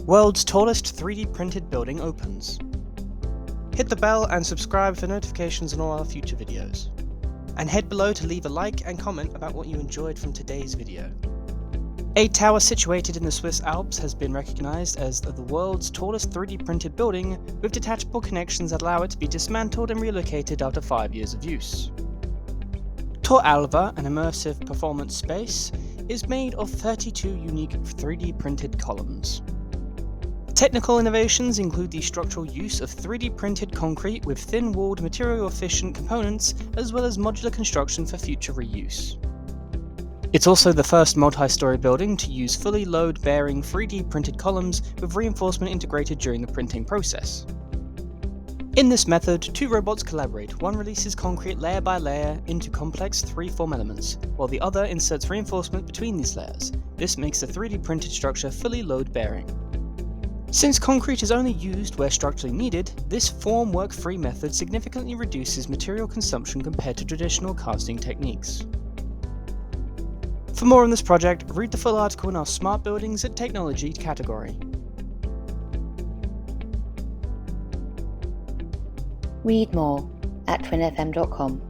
World's tallest 3D printed building opens. Hit the bell and subscribe for notifications on all our future videos. And head below to leave a like and comment about what you enjoyed from today's video. A tower situated in the Swiss Alps has been recognised as the world's tallest 3D printed building, with detachable connections that allow it to be dismantled and relocated after 5 years of use. Tor Alva, an immersive performance space, is made of 32 unique 3D printed columns. Technical innovations include the structural use of 3D printed concrete with thin-walled material-efficient components, as well as modular construction for future reuse. It's also the first multi-story building to use fully load-bearing 3D printed columns with reinforcement integrated during the printing process. In this method, two robots collaborate. One releases concrete layer by layer into complex 3-form elements, while the other inserts reinforcement between these layers. This makes the 3D printed structure fully load-bearing. Since concrete is only used where structurally needed, this form-work-free method significantly reduces material consumption compared to traditional casting techniques. For more on this project, read the full article in our Smart Buildings and Technology category. Read more at twinfm.com.